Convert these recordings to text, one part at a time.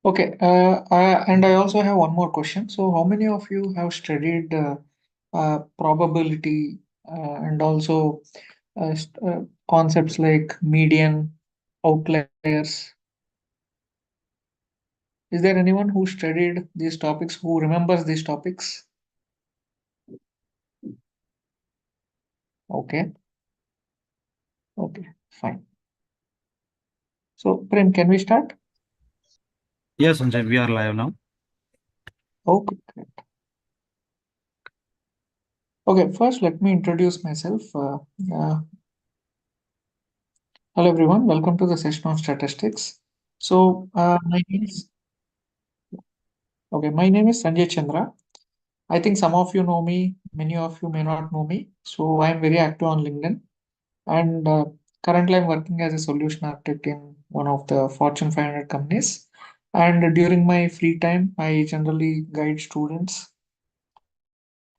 Okay, and I also have one more question. So, how many of you have studied probability and also concepts like median, outliers? Is there anyone who studied these topics, who remembers these topics? Okay, okay, fine. So, Prem, can we start? Yes, Sanjay, we are live now. Okay, great. Okay, first let me introduce myself. Uh, Hello everyone, welcome to the session on statistics. So, my name is Sanjay Chandra. I think some of you know me, many of you may not know me. So, I'm very active on LinkedIn, and currently I'm working as a solution architect in one of the Fortune 500 companies. And during my free time, I generally guide students,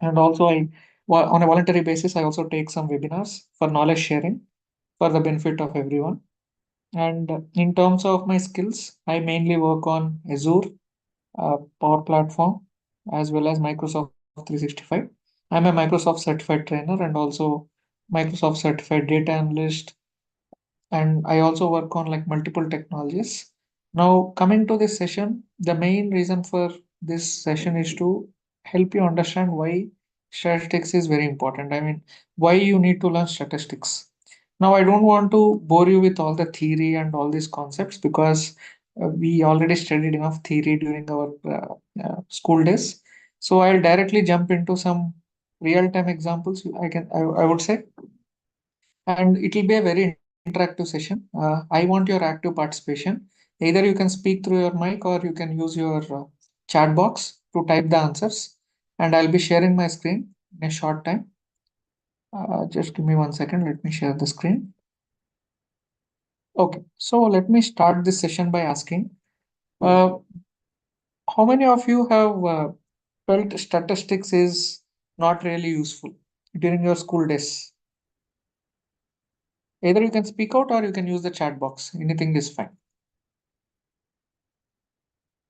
and also on a voluntary basis, I also take some webinars for knowledge sharing for the benefit of everyone. And in terms of my skills, I mainly work on Azure, Power Platform, as well as Microsoft 365. I'm a Microsoft certified trainer and also Microsoft certified data analyst, and I also work on like multiple technologies. Now, coming to this session, the main reason for this session is to help you understand why statistics is very important. I mean, why you need to learn statistics. Now, I don't want to bore you with all the theory and all these concepts because we already studied enough theory during our school days. So I'll directly jump into some real-time examples. I would say, and it will be a very interactive session. I want your active participation. Either you can speak through your mic or you can use your chat box to type the answers, and I'll be sharing my screen in a short time. Just give me 1 second. Let me share the screen. Okay, so let me start this session by asking, uh, how many of you have felt statistics is not really useful during your school days? Either you can speak out or you can use the chat box. Anything is fine.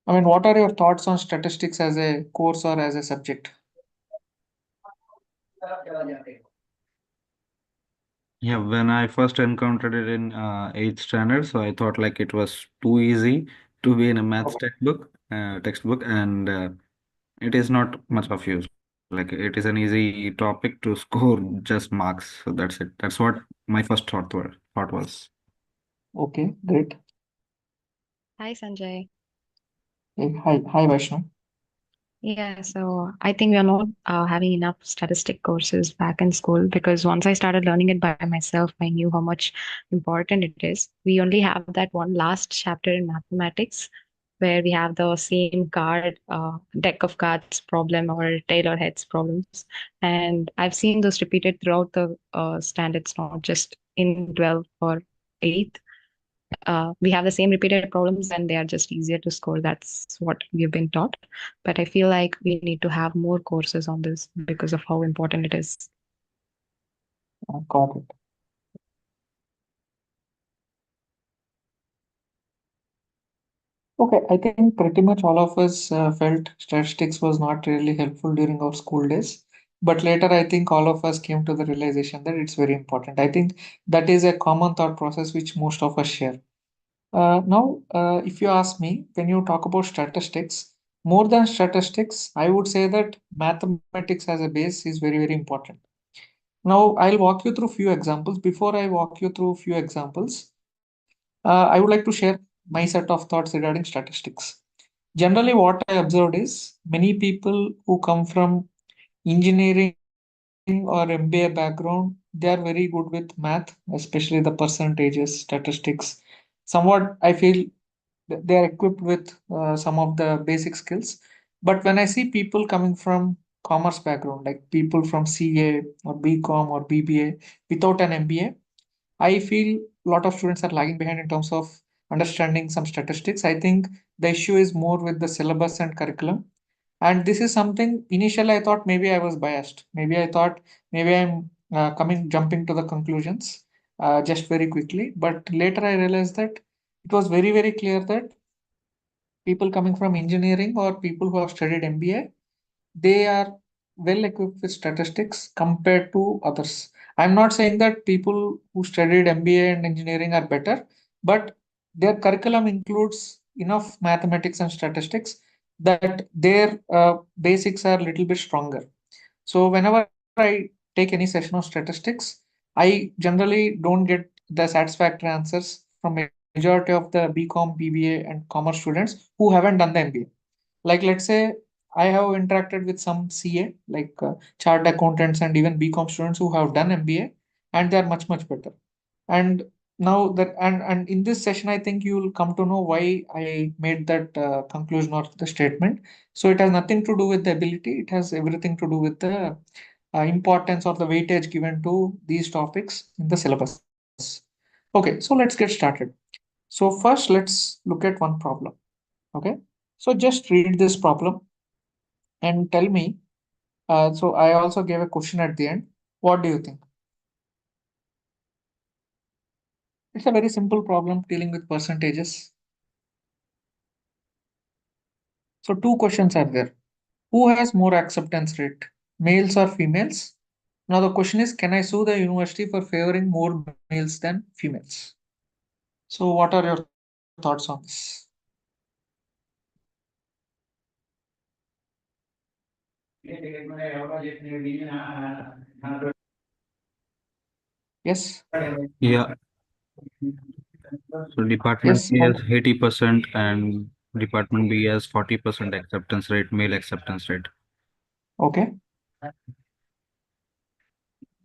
I mean, what are your thoughts on statistics as a course or as a subject? Yeah, when I first encountered it in eighth standard, so I thought like it was too easy to be in a maths Okay. textbook, and it is not much of use. Like it is an easy topic to score just marks. So that's it. That's what my first thought was. Okay, great. Hi, Sanjay. Hi, Vaishnav. Yeah, so I think we are not having enough statistic courses back in school because once I started learning it by myself, I knew how much important it is. We only have that one last chapter in mathematics where we have the same deck of cards problem or Taylor heads problems. And I've seen those repeated throughout the standards, not just in 12th or 8th. We have the same repeated problems and they are just easier to score. That's what we've been taught. But I feel like we need to have more courses on this because of how important it is. Got it. Okay, I think pretty much all of us felt statistics was not really helpful during our school days. But later, I think all of us came to the realization that it's very important. I think that is a common thought process which most of us share. Now, if you ask me, when you talk about statistics, more than statistics, I would say that mathematics as a base is very, very important. Now, I'll walk you through few examples. Before I walk you through few examples, I would like to share my set of thoughts regarding statistics. Generally, what I observed is many people who come from engineering or MBA background, they are very good with math, especially the percentages, statistics. Somewhat, I feel they are equipped with some of the basic skills. But when I see people coming from commerce background, like people from CA or BCom or BBA without an MBA, I feel a lot of students are lagging behind in terms of understanding some statistics. I think the issue is more with the syllabus and curriculum. And this is something initially I thought maybe I was biased. Maybe I thought maybe I'm jumping to the conclusions just very quickly. But later I realized that it was very, very clear that people coming from engineering or people who have studied MBA, they are well equipped with statistics compared to others. I'm not saying that people who studied MBA and engineering are better, but their curriculum includes enough mathematics and statistics that their basics are a little bit stronger. So whenever I take any session of statistics, I generally don't get the satisfactory answers from majority of the BCom, BBA, and commerce students who haven't done the MBA. Like let's say I have interacted with some CA, like chart accountants and even BCom students who have done MBA, and they are much better. And now that and in this session, I think you will come to know why I made that conclusion or the statement. So it has nothing to do with the ability; it has everything to do with the importance or the weightage given to these topics in the syllabus. Okay, so let's get started. So first, let's look at one problem. Okay, so just read this problem and tell me. So I also gave a question at the end. What do you think? It's a very simple problem dealing with percentages. So two questions are there. Who has more acceptance rate, males or females? Now the question is, can I sue the university for favoring more males than females? So what are your thoughts on this? Yes, Yeah. So department yes. A has 80% and department B has 40% acceptance rate, male acceptance rate. Okay.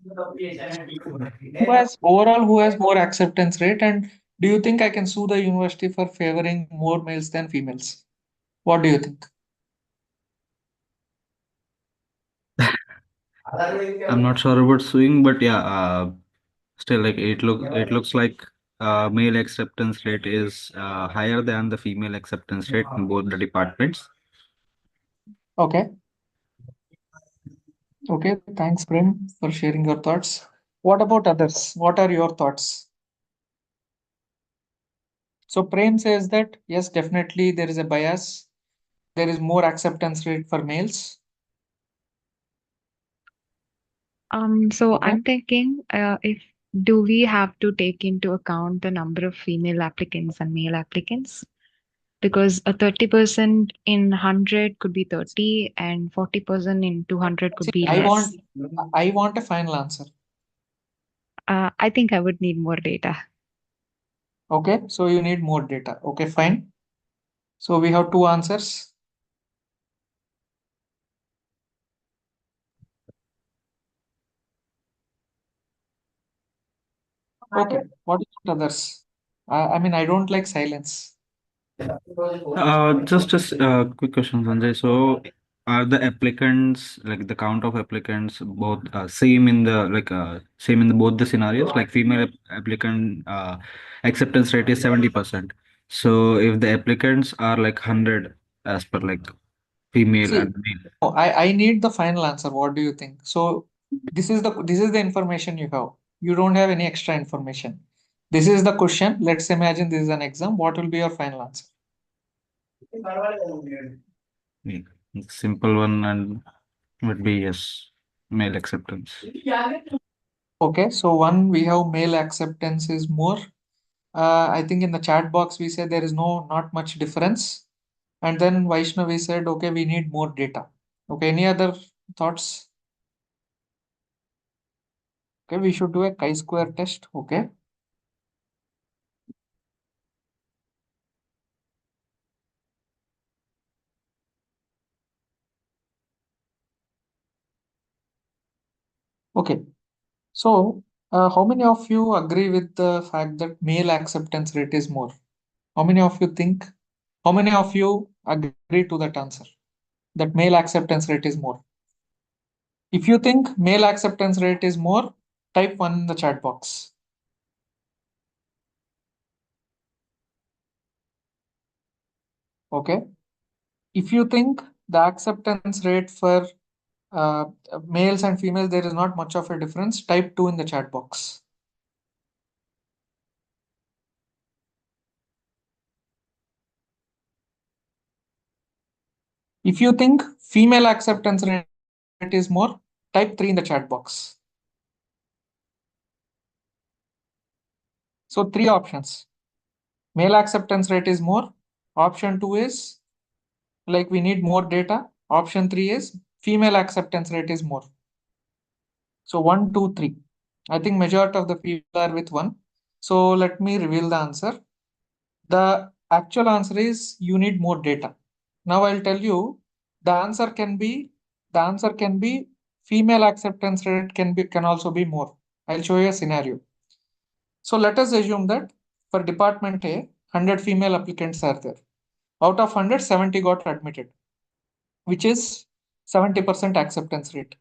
Who has more acceptance rate, and do you think I can sue the university for favoring more males than females? What do you think? I'm not sure about suing, but yeah, still like it looks like male acceptance rate is higher than the female acceptance rate in both the departments. Okay. Okay, thanks, Prem, for sharing your thoughts. What about others? What are your thoughts? So Prem says that yes, definitely there is a bias. There is more acceptance rate for males. So Okay. I'm thinking, if do we have to take into account the number of female applicants and male applicants? Because a 30% in 100 could be 30 and 40% in 200 could See, be less. I want a final answer. I think I would need more data. Okay, so you need more data. Okay, fine. So we have two answers. Okay, what about others? I mean, I don't like silence. Just a quick question, Sanjay. So, are the applicants like the count of applicants both same in the same in the, both the scenarios? Like female applicant acceptance rate is 70%. So, if the applicants are like 100 as per like female See, and male. no, I need the final answer. What do you think? So this is the information you have. You don't have any extra information. This is the question. Let's imagine this is an exam. What will be your final answer? Yeah, simple one and would be yes, male acceptance. Okay, so one we have male acceptance is more. I think in the chat box we said there is not much difference. And then Vaishnavi said, okay, we need more data. Okay, any other thoughts? Okay, we should do a chi-square test. Okay. Okay. So, how many of you agree with the fact that male acceptance rate is more? How many of you think? How many of you agree to that answer? That male acceptance rate is more. If you think male acceptance rate is more, type one in the chat box. Okay. If you think the acceptance rate for uh, males and females, there is not much of a difference, type two in the chat box. If you think female acceptance rate is more, type 3 in the chat box. So three options. Male acceptance rate is more. Option 2 is like we need more data. Option 3 is female acceptance rate is more. So 1, 2, 3. I think majority of the people are with 1. So let me reveal the answer. The actual answer is you need more data. Now I'll tell you the answer can be female acceptance rate can also be more. I'll show you a scenario. So let us assume that for department A, 100 female applicants are there. Out of 100, 70 got admitted, which is 70% acceptance rate.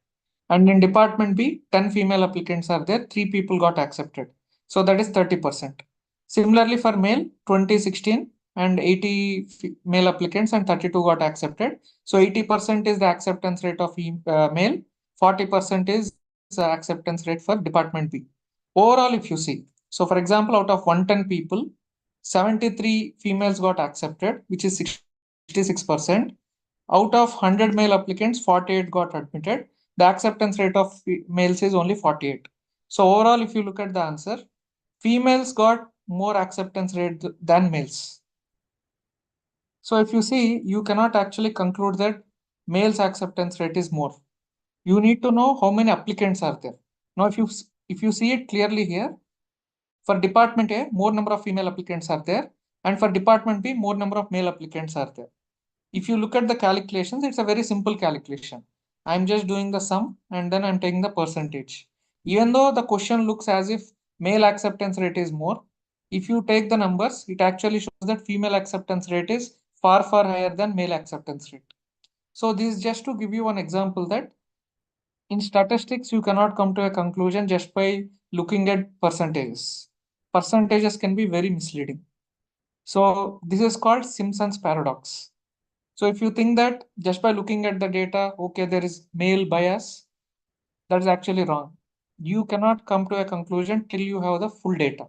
And in department B, 10 female applicants are there, 3 people got accepted. So that is 30%. Similarly for male, 20, 16 and 80 male applicants and 32 got accepted. So 80% is the acceptance rate of male, 40% is acceptance rate for department B. Overall, if you see, so for example, out of 110 people, 73 females got accepted, which is 66%. Out of 100 male applicants, 48 got admitted. The acceptance rate of males is only 48. So overall, if you look at the answer, females got more acceptance rate than males. So if you see, you cannot actually conclude that males acceptance rate is more. You need to know how many applicants are there. Now, if you see it clearly here, for department A, more number of female applicants are there, and for department B, more number of male applicants are there. If you look at the calculations, it's a very simple calculation. I'm just doing the sum and then I'm taking the percentage. Even though the question looks as if male acceptance rate is more, if you take the numbers, it actually shows that female acceptance rate is far, far higher than male acceptance rate. So this is just to give you an example that in statistics, you cannot come to a conclusion just by looking at percentages. Percentages can be very misleading. So this is called Simpson's paradox. So if you think that just by looking at the data, okay, there is male bias, that is actually wrong. You cannot come to a conclusion till you have the full data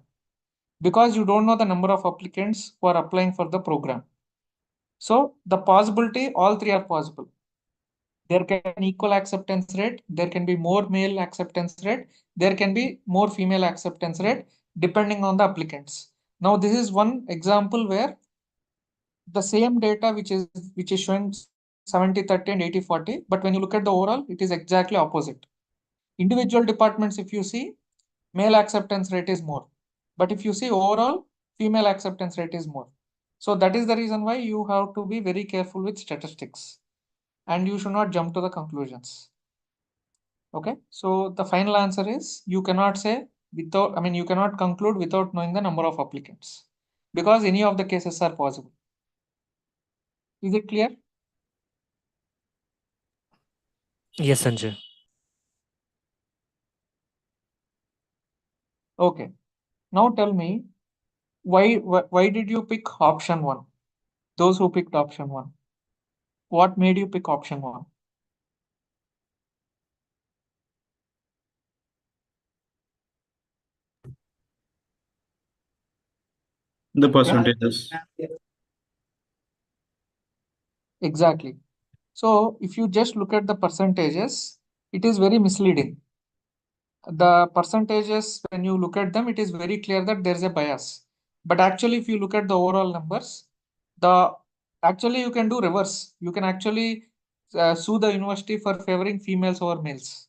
because you don't know the number of applicants who are applying for the program. So the possibility, all three are possible. There can be equal acceptance rate, there can be more male acceptance rate, there can be more female acceptance rate depending on the applicants. Now this is one example where the same data which is showing 70-30 and 80-40, but when you look at the overall, it is exactly opposite. Individual departments, if you see, male acceptance rate is more. But if you see overall, female acceptance rate is more. So that is the reason why you have to be very careful with statistics and you should not jump to the conclusions. Okay, so the final answer is you cannot say without, you cannot conclude without knowing the number of applicants because any of the cases are possible. Is it clear? Yes, Sanjay. Okay. Now tell me, why did you pick option 1? Those who picked option 1. What made you pick option 1? The percentages. Exactly. So if you just look at the percentages, it is very misleading. The percentages, when you look at them, it is very clear that there is a bias. But actually, if you look at the overall numbers, actually you can do reverse. You can actually sue the university for favoring females over males.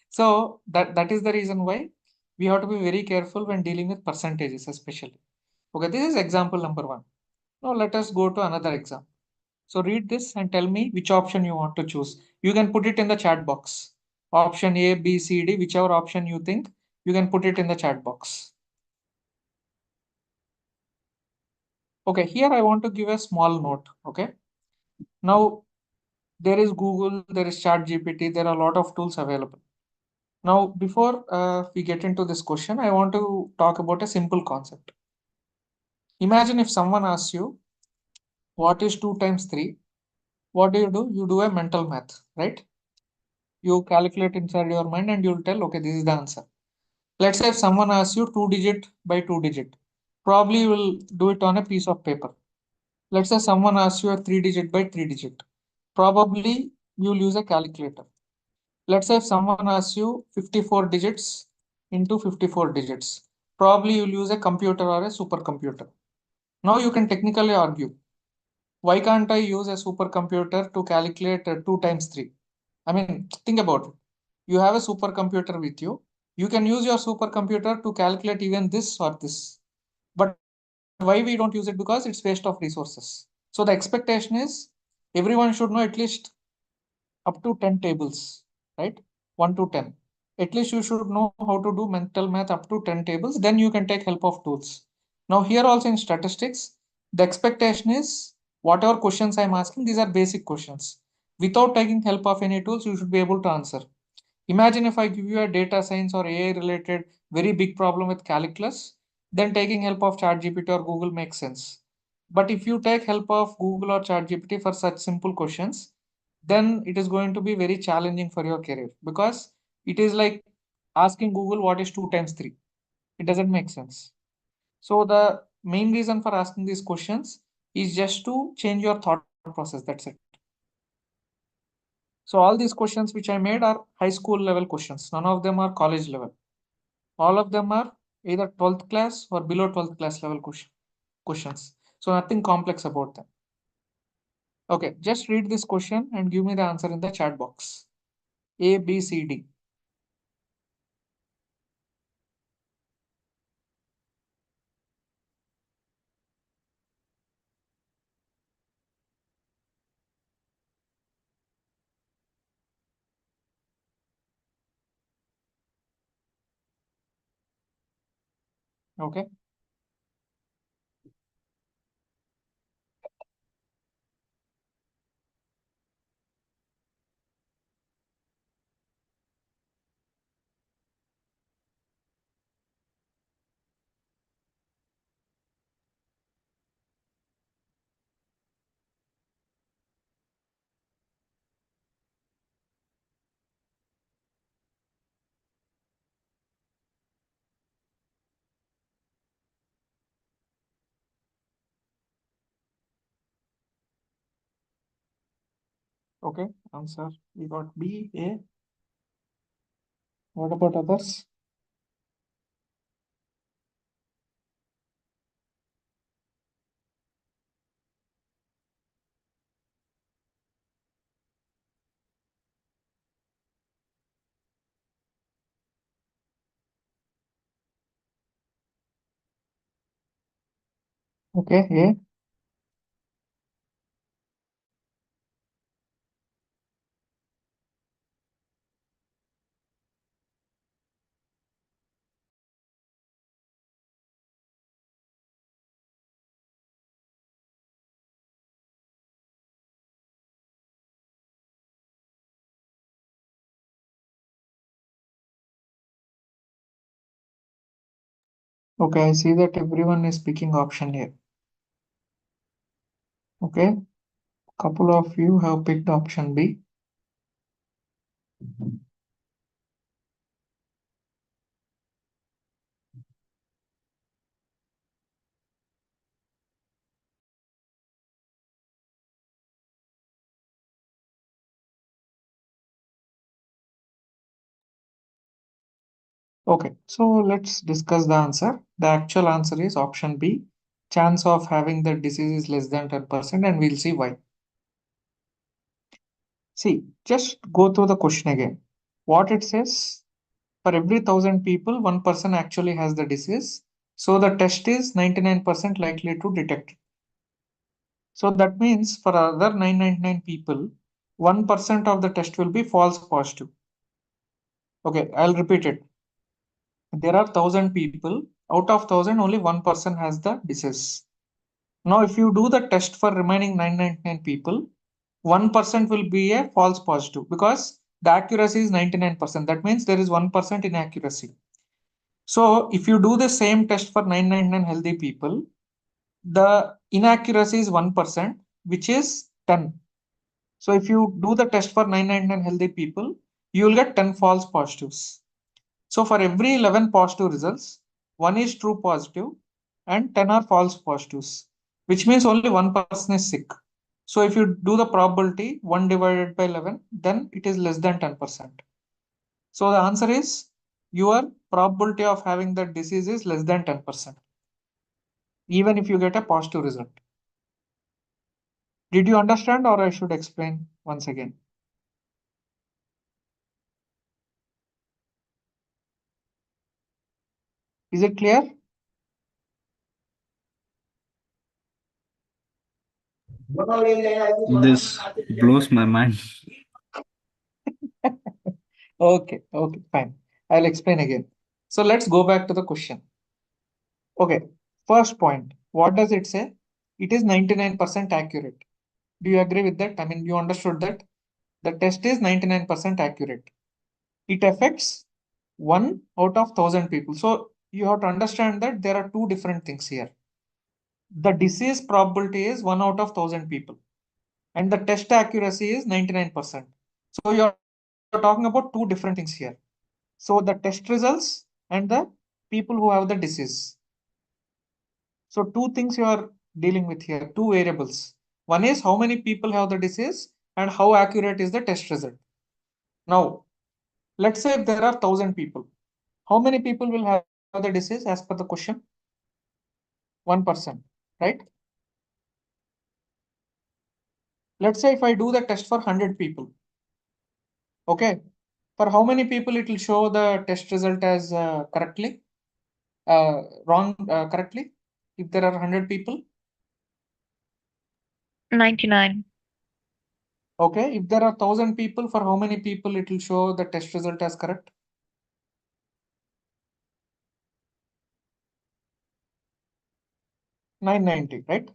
So that is the reason why we have to be very careful when dealing with percentages, especially. Okay, this is example number 1. Now let us go to another example. So read this and tell me which option you want to choose. You can put it in the chat box. Option A, B, C, D, whichever option you think, you can put it in the chat box. Okay, here I want to give a small note. Okay. Now there is Google, there is ChatGPT, there are a lot of tools available. Now, before we get into this question, I want to talk about a simple concept. Imagine if someone asks you, what is 2 times 3? What do? You do a mental math, right? You calculate inside your mind and you'll tell, okay, this is the answer. Let's say if someone asks you 2 digit by 2 digit, probably you will do it on a piece of paper. Let's say someone asks you a 3 digit by 3 digit. probably you'll use a calculator. Let's say if someone asks you 54 digits into 54 digits, probably you'll use a computer or a supercomputer. Now you can technically argue, why can't I use a supercomputer to calculate 2 times 3? I mean, think about it. You have a supercomputer with you. You can use your supercomputer to calculate even this or this. But why we don't use it? Because it's waste of resources. So the expectation is everyone should know at least up to 10 tables, right? 1 to 10. At least you should know how to do mental math up to 10 tables. Then you can take help of tools. Now here also in statistics, the expectation is whatever questions I'm asking, these are basic questions. Without taking help of any tools, you should be able to answer. Imagine if I give you a data science or AI related very big problem with calculus, then taking help of ChatGPT or Google makes sense. But if you take help of Google or ChatGPT for such simple questions, then it is going to be very challenging for your career because it is like asking Google what is 2 times 3. It doesn't make sense. So the main reason for asking these questions is just to change your thought process. That's it. So all these questions which I made are high school level questions. None of them are college level. All of them are either 12th class or below 12th class level questions. So nothing complex about them. Okay, just read this question and give me the answer in the chat box. A, B, C, D. Okay. Okay. Answer. We got B, A. What about others? Okay. A. Okay. I see that everyone is picking option A. Okay. Couple of you have picked option B. Okay, so let's discuss the answer. The actual answer is option B. Chance of having the disease is less than 10%, and we'll see why. See, just go through the question again. What it says, for every 1,000 people, one person actually has the disease. So the test is 99% likely to detect it. So that means for other 999 people, 1% of the test will be false positive. Okay, I'll repeat it. There are 1,000 people. Out of 1,000, only one person has the disease. Now, if you do the test for remaining 999 people, 1% will be a false positive because the accuracy is 99%. That means there is 1% inaccuracy. So, if you do the same test for 999 healthy people, the inaccuracy is 1%, which is 10. So, if you do the test for 999 healthy people, you will get 10 false positives. So, for every 11 positive results, one is true positive and 10 are false positives, which means only one person is sick. So if you do the probability 1 divided by 11, then it is less than 10%. So the answer is your probability of having that disease is less than 10%, even if you get a positive result. Did you understand, or I should explain once again? Is it clear? This blows my mind. Okay, fine. I'll explain again. So let's go back to the question. Okay, first point. What does it say? It is 99% accurate. Do you agree with that? I mean, you understood that the test is 99% accurate. It affects 1 out of 1,000 people. So you have to understand that there are two different things here. The disease probability is 1 out of 1,000 people, and the test accuracy is 99%. So you're talking about two different things here. So the test results and the people who have the disease. So two things you are dealing with here, two variables. One is how many people have the disease and how accurate is the test result. Now, let's say if there are 1,000 people, how many people will have the disease as per the question? 1%, right? Let's say if I do the test for 100 people, okay, for how many people it will show the test result as correctly, wrong correctly? If there are 100 people, 99. okay, if there are 1,000 people, for how many people it will show the test result as correct? 990, right?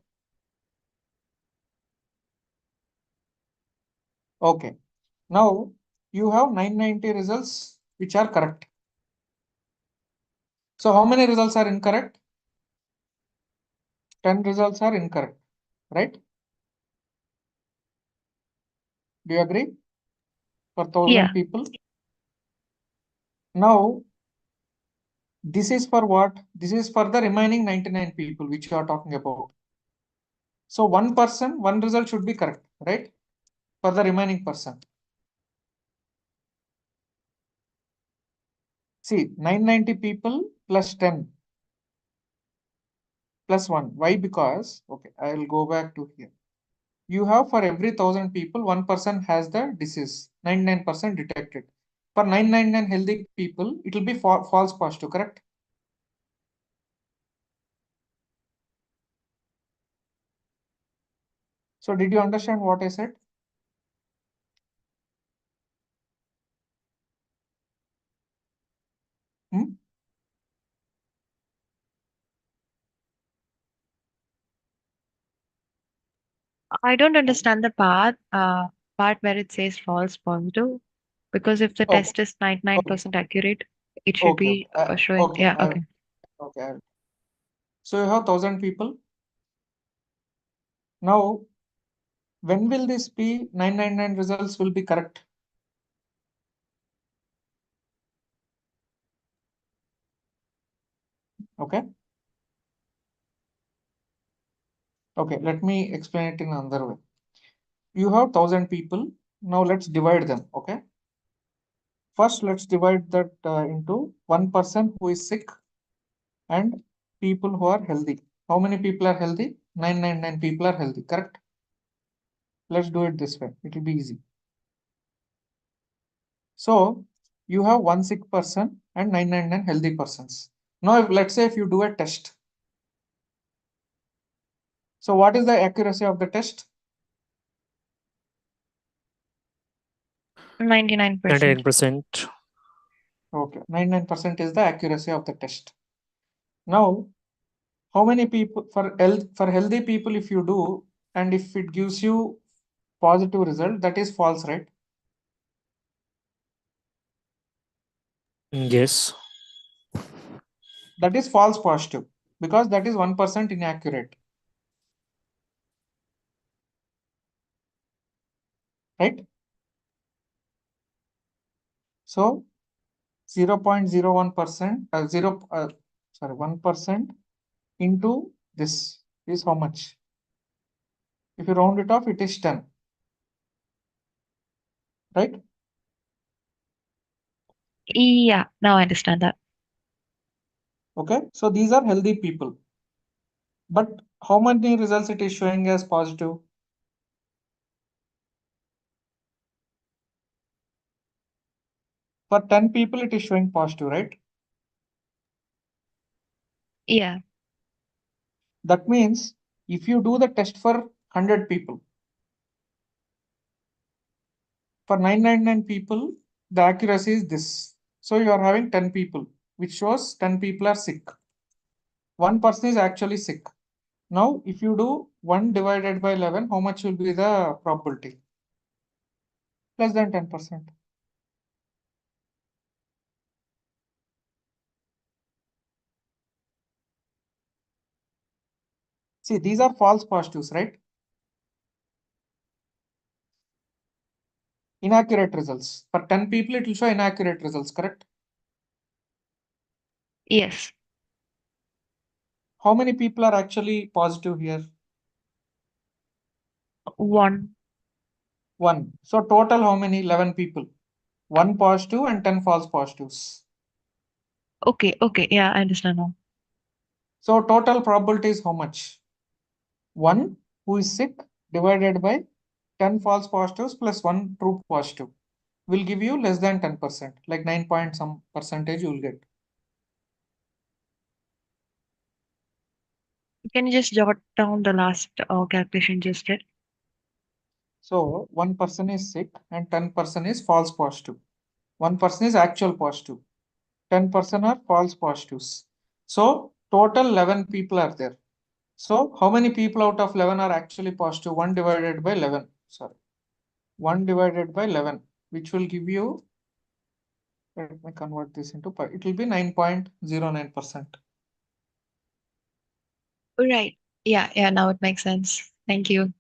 Okay. Now you have 990 results which are correct. So how many results are incorrect? 10 results are incorrect, right? Do you agree? For 1,000 Yeah. people. Now, this is for what? This is for the remaining 99 people which you are talking about. So one person, one result should be correct, right? For the remaining person. See, 990 people plus 10 plus 1. Why? Because, okay, I will go back to here. You have for every 1,000 people, 1% has the disease, 99% detected. For 999 healthy people, it will be false positive, correct? So did you understand what I said? Hmm? I don't understand the part where it says false positive, because if the Okay, test is okay, 99% accurate, it should okay, be showing. okay. Yeah, okay. Okay. So you have 1,000 people. Now, when will this be 999 results will be correct? Okay. Okay, let me explain it in another way. You have 1,000 people. Now let's divide them. Okay. First, let's divide that into one person who is sick and people who are healthy. How many people are healthy? 999 people are healthy, correct? Let's do it this way. It will be easy. So you have one sick person and 999 healthy persons. Now, let's say if you do a test. So what is the accuracy of the test? 99%. 99%. Okay, 99% is the accuracy of the test. Now, how many people for healthy people if you do, and if it gives you positive result, that is false, right? Yes. That is false positive because that is 1% inaccurate, right? So 0.01%, 1% into this is how much? If you round it off, it is 10. Right? Yeah, now I understand that. Okay. So these are healthy people. But how many results it is showing as positive? For 10 people, it is showing positive, right? Yeah. That means if you do the test for 100 people, for 999 people, the accuracy is this. So you are having 10 people, which shows 10 people are sick. One person is actually sick. Now, if you do 1 divided by 11, how much will be the probability? Less than 10%. See, these are false positives, right? Inaccurate results. For 10 people, it will show inaccurate results, correct? Yes. How many people are actually positive here? 1. 1. So total how many? 11 people. 1 positive and 10 false positives. Okay, okay. Yeah, I understand now. So total probability is how much? 1 who is sick divided by 10 false positives plus 1 true positive will give you less than 10%, like 9 point some percentage you will get. Can you just jot down the last calculation just did? So 1 person is sick and 10% is false positive. 1 person is actual positive. 10% are false positives. So total 11 people are there. So how many people out of 11 are actually positive? 1 divided by 11. Sorry. 1 divided by 11, which will give you, let me convert this into pi. It will be 9.09%. Right. Yeah, yeah, now it makes sense. Thank you.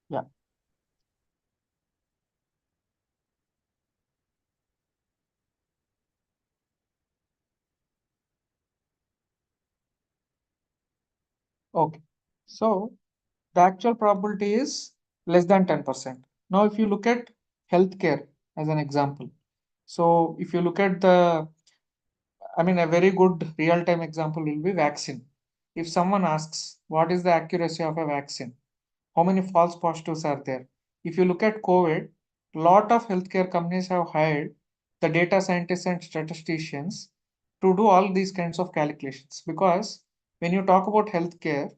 Yeah. Okay. So the actual probability is less than 10%. Now, if you look at healthcare as an example, so if you look at the, I mean, a very good real-time example will be vaccine. If someone asks, what is the accuracy of a vaccine? How many false positives are there? If you look at COVID, a lot of healthcare companies have hired the data scientists and statisticians to do all these kinds of calculations. Because when you talk about healthcare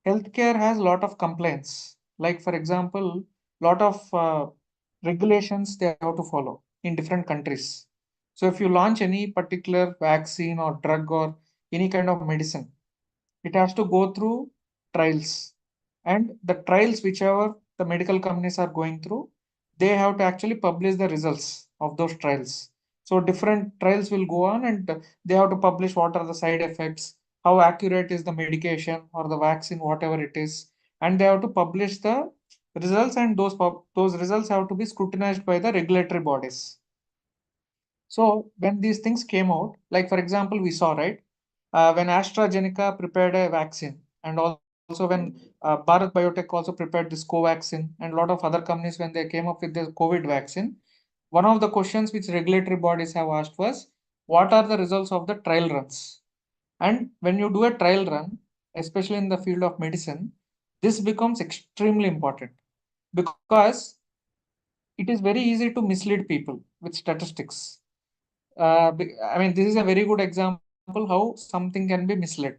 has a lot of complaints. Like for example, lot of regulations they have to follow in different countries. So if you launch any particular vaccine or drug or any kind of medicine, it has to go through trials, and the trials whichever the medical companies are going through, they have to actually publish the results of those trials. So different trials will go on, and they have to publish what are the side effects, how accurate is the medication or the vaccine, whatever it is, and they have to publish the results, and those results have to be scrutinized by the regulatory bodies. So when these things came out, like for example, we saw, right, when AstraZeneca prepared a vaccine, and also when Bharat Biotech also prepared this Covaxin, and a lot of other companies when they came up with the COVID vaccine, one of the questions which regulatory bodies have asked was, what are the results of the trial runs? And when you do a trial run, especially in the field of medicine, this becomes extremely important because it is very easy to mislead people with statistics. I mean, this is a very good example how something can be misled.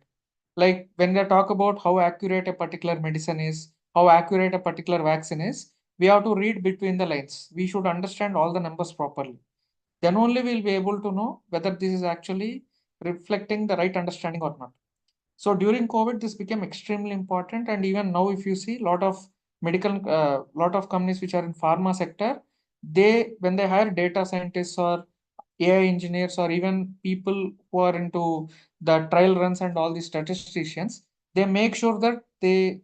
Like when they talk about how accurate a particular medicine is, how accurate a particular vaccine is, we have to read between the lines. We should understand all the numbers properly. Then only we'll be able to know whether this is actually reflecting the right understanding or not. So during COVID, this became extremely important, and even now, if you see, lot of companies which are in pharma sector, they when they hire data scientists or AI engineers or even people who are into the trial runs and all these statisticians, they make sure that they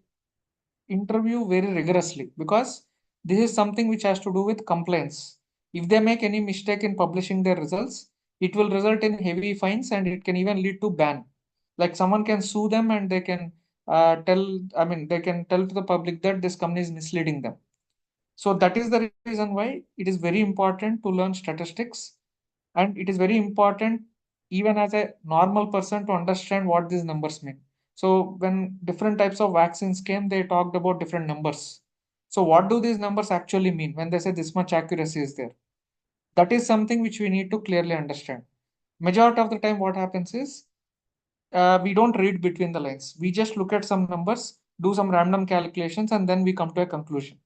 interview very rigorously because this is something which has to do with compliance. If they make any mistake in publishing their results, it will result in heavy fines and it can even lead to ban. Like someone can sue them and they can they can tell to the public that this company is misleading them. So that is the reason why it is very important to learn statistics, and it is very important even as a normal person to understand what these numbers mean. So when different types of vaccines came, they talked about different numbers. So what do these numbers actually mean when they say this much accuracy is there? That is something which we need to clearly understand. Majority of the time, what happens is we don't read between the lines. We just look at some numbers, do some random calculations, and then we come to a conclusion.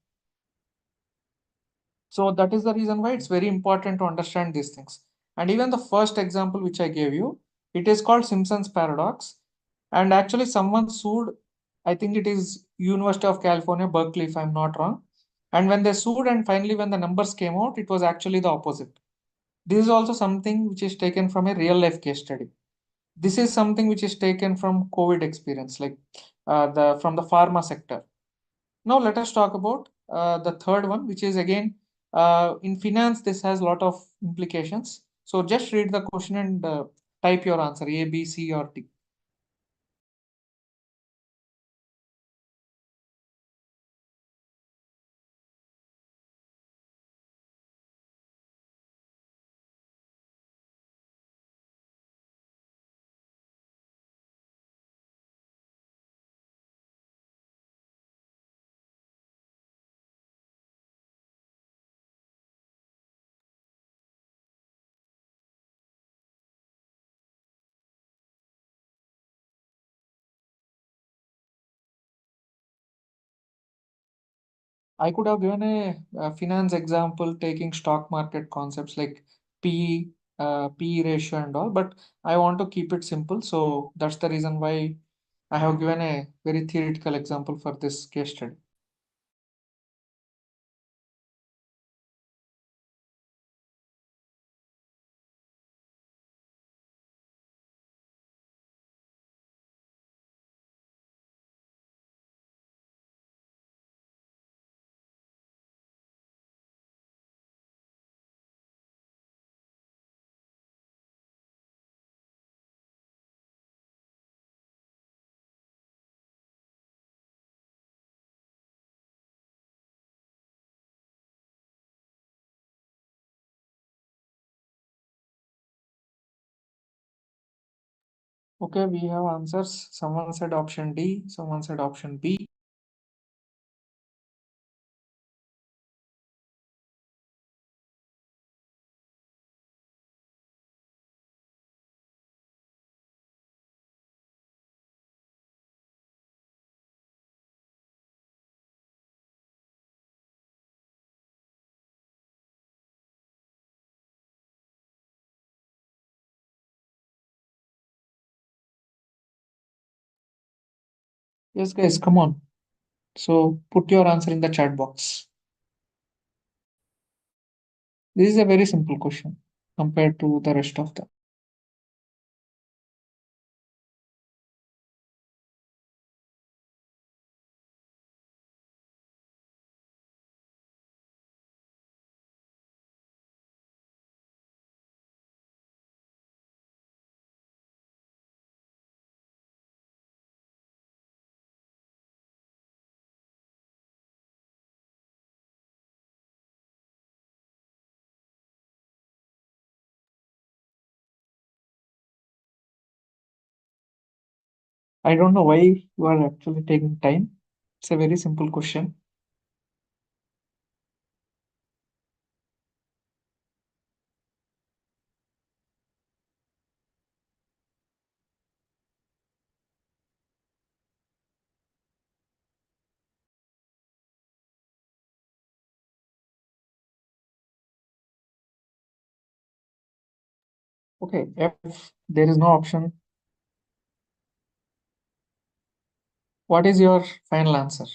So that is the reason why it's very important to understand these things. And even the first example which I gave you, it is called Simpson's paradox. And actually someone sued, I think it is University of California, Berkeley, if I'm not wrong. And when they sued and finally when the numbers came out, it was actually the opposite. This is also something which is taken from a real life case study. This is something which is taken from COVID experience, like from the pharma sector. Now let us talk about the third one, which is again in finance. This has a lot of implications. So just read the question and type your answer A, B, C, or D. I could have given a finance example taking stock market concepts like P, P ratio and all, but I want to keep it simple. So that's the reason why I have given a very theoretical example for this case study. Okay, we have answers. Someone said option D, someone said option B. Yes, guys, come on. So put your answer in the chat box. This is a very simple question compared to the rest of them. I don't know why you are actually taking time. It's a very simple question. Okay, if there is no option, what is your final answer?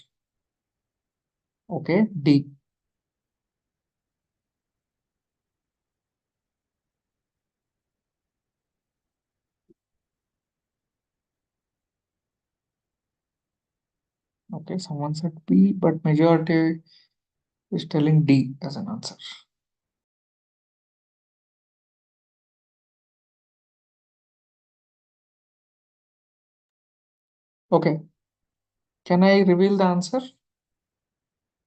Okay, D. Okay, someone said B, but majority is telling D as an answer. Okay, Can I reveal the answer?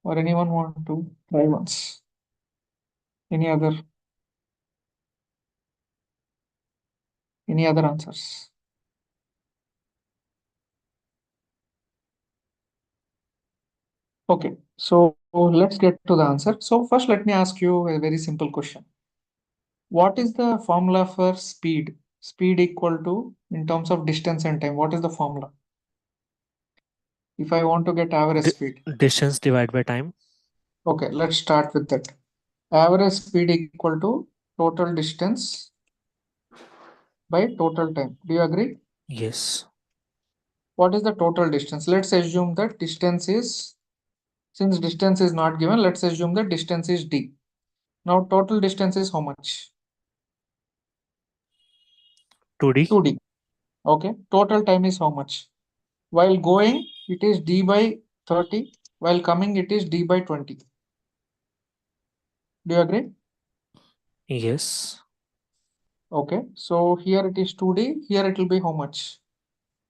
Or anyone want to try once? Any other answers? Okay, so let's get to the answer. So first let me ask you a very simple question. What is the formula for speed? Speed equal to, in terms of distance and time, what is the formula? If I want to get average speed. Distance divided by time. Okay, let's start with that. Average speed equal to total distance by total time. Do you agree? Yes. What is the total distance? Let's assume that distance is, since distance is not given, let's assume that distance is d. Now total distance is how much? 2D. 2d. Okay, total time is how much? While going, it is d by 30. While coming, it is d by 20. Do you agree? Yes. Okay, so here it is 2d. Here it will be how much?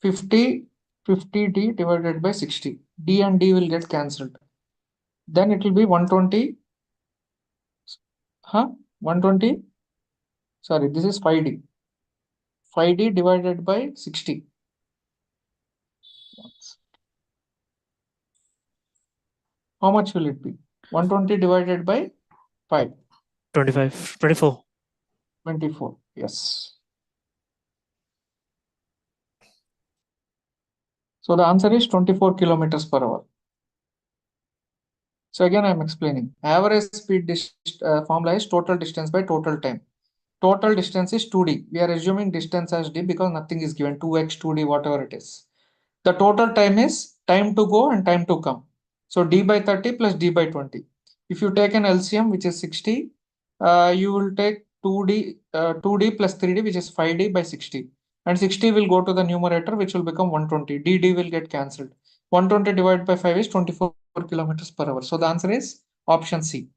50, 50d divided by 60. D and d will get cancelled. Then it will be 120. Huh? 120? Sorry, this is 5d. 5d divided by 60. How much will it be? 120 divided by 5. 25. 24. 24. Yes. So the answer is 24 kilometers per hour. So again, I'm explaining. Average speed formula is total distance by total time. Total distance is 2d. We are assuming distance as d because nothing is given. 2x, 2d, whatever it is. The total time is time to go and time to come. So d by 30 plus d by 20. If you take an LCM, which is 60, you will take 2d plus 3d, which is 5d by 60. And 60 will go to the numerator, which will become 120. dd will get cancelled. 120 divided by 5 is 24 kilometers per hour. So the answer is option C.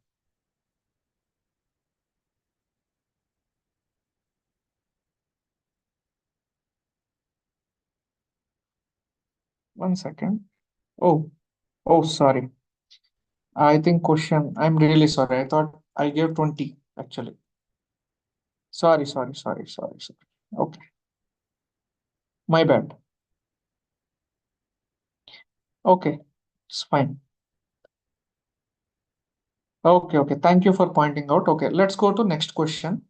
One second. Oh, sorry. I think question. I'm really sorry. I thought I gave 20 actually. Sorry. Okay, my bad. Okay, it's fine. Okay. Thank you for pointing out. Okay, let's go to next question.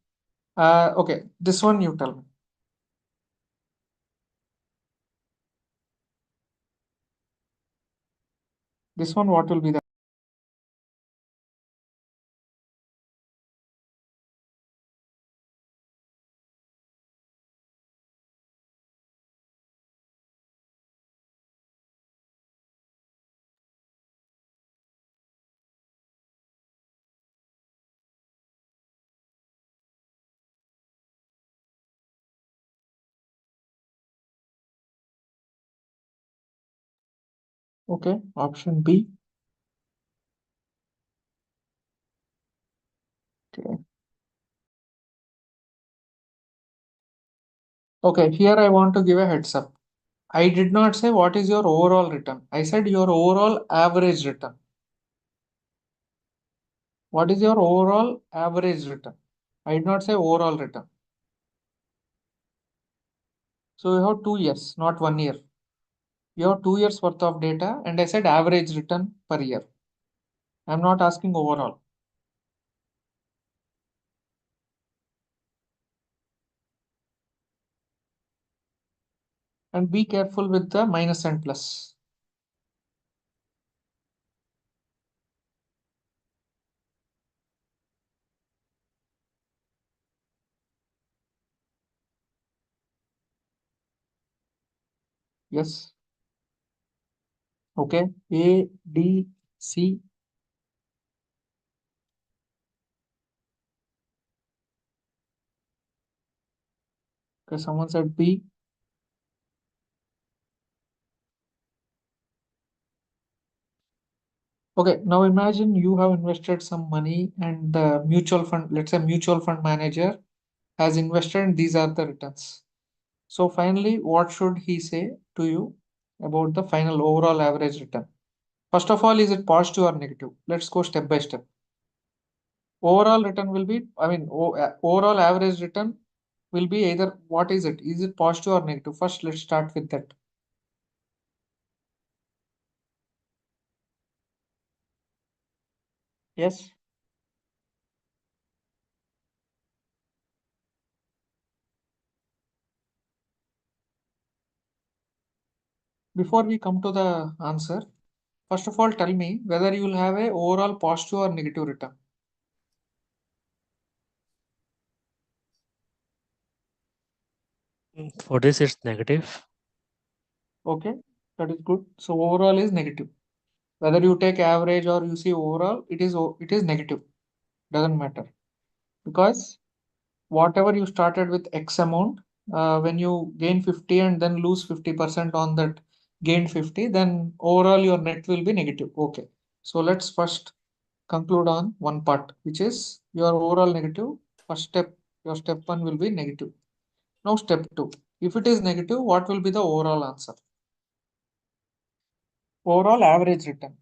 Okay, this one you tell me. This one, what will be the? Okay, option B. Okay. Okay, here I want to give a heads up. I did not say what is your overall return. I said your overall average return. What is your overall average return? I did not say overall return. So you have 2 years, not 1 year. You have 2 years worth of data, and I said average return per year. I'm not asking overall. And be careful with the minus and plus. Yes. Okay. A, D, C. Okay, someone said B. Okay, now imagine you have invested some money and the mutual fund, let's say mutual fund manager has invested and these are the returns. So finally, what should he say to you? about the final overall average return. First of all, is it positive or negative? Let's go step by step. Overall return will be, overall average return will be either, what is it? Is it positive or negative? First, let's start with that. Yes. Before we come to the answer, first of all, tell me whether you will have a overall positive or negative return. For this, it's negative. Okay, that is good. So overall is negative. Whether you take average or you see overall, it is negative. Doesn't matter, because whatever you started with X amount, when you gain 50 and then lose 50% on that gained 50, then overall your net will be negative. Okay. So let's first conclude on one part, which is your overall negative. First step, your step one will be negative. Now step two. If it is negative, what will be the overall answer? Overall average return.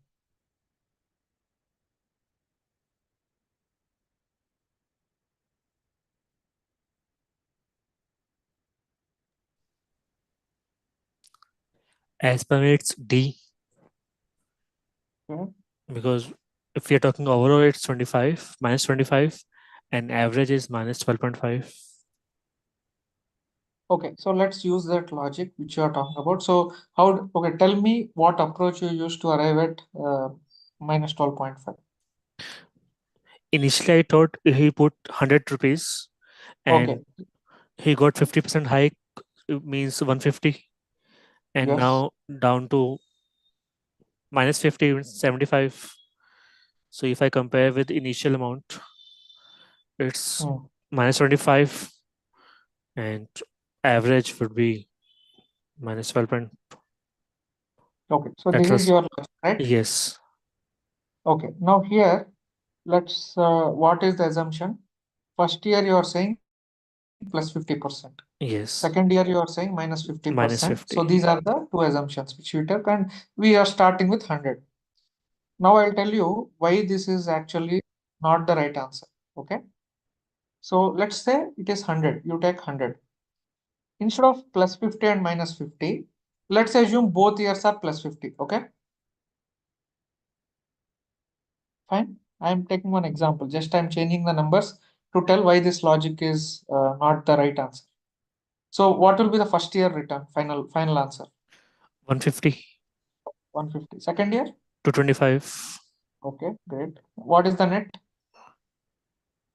As per me, it's D. Okay. Because if we are talking overall, it's 25 minus 25, and average is minus 12.5. Okay, so let's use that logic which you are talking about. So okay, tell me what approach you used to arrive at minus 12.5. Initially, I thought he put 100 rupees Okay, and he got 50% hike, means 150. And yes. now down to minus 50, 75. So if I compare with initial amount, it's Hmm. minus 25 and average would be minus 12. Okay, so That this is was, your logic, right? yes, Okay, now here, let's, what is the assumption? First year you are saying plus 50%. yes, Second year you are saying minus minus 50%. So 50. these are the two assumptions which we took, and we are starting with 100. Now I'll tell you why this is actually not the right answer. Okay. So let's say it is 100. You take 100. Instead of plus 50 and minus 50, let's assume both years are plus 50. Okay. Fine. I'm taking one example. Just I'm changing the numbers to tell why this logic is not the right answer. So what will be the first year return? Final answer. 150 150. Second year? to 25. Okay, great. What is the net?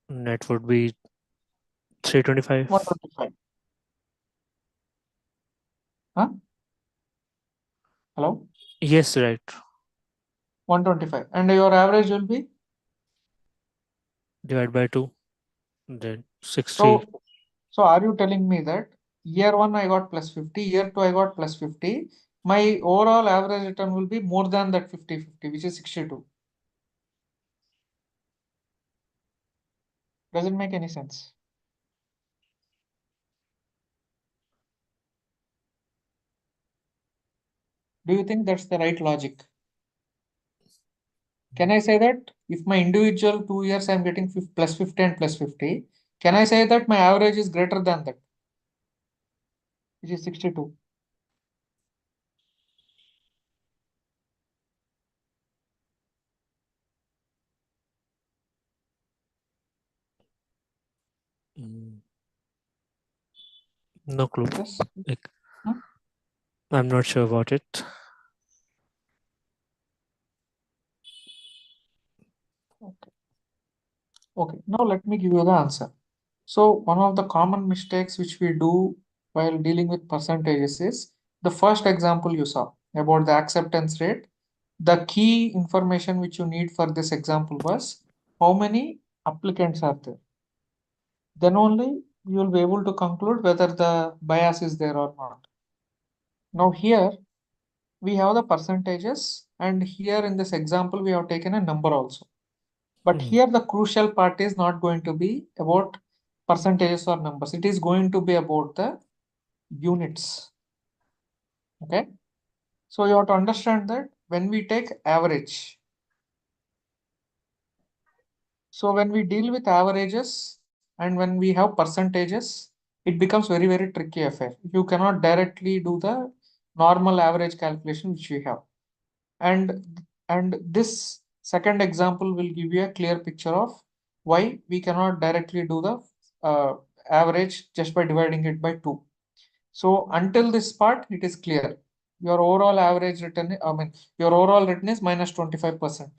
Net would be 325. 125. Huh? Hello? Yes, right. 125. And your average will be? Divide by 2. Then 60. So, so are you telling me that year one I got plus 50, year two I got plus 50, my overall average return will be more than that 50-50, which is 62. Doesn't make any sense. Do you think that's the right logic? Can I say that if my individual 2 years I'm getting plus 50 and plus 50, can I say that my average is greater than that, which is 62? Mm, No clue. Yes. Like, Huh? I'm not sure about it. Okay. Okay. Now let me give you the answer. So one of the common mistakes which we do while dealing with percentages is the first example you saw about the acceptance rate. The key information which you need for this example was how many applicants are there. Then only you will be able to conclude whether the bias is there or not. Now here we have the percentages, and here in this example we have taken a number also. But Mm, here the crucial part is not going to be about percentages or numbers. It is going to be about the units. Okay. So you have to understand that when we take average, so when we deal with averages and when we have percentages, it becomes very, very tricky affair. You cannot directly do the normal average calculation which we have. And this second example will give you a clear picture of why we cannot directly do the average just by dividing it by 2. So until this part, it is clear. Your overall average return, your overall return is minus 25%.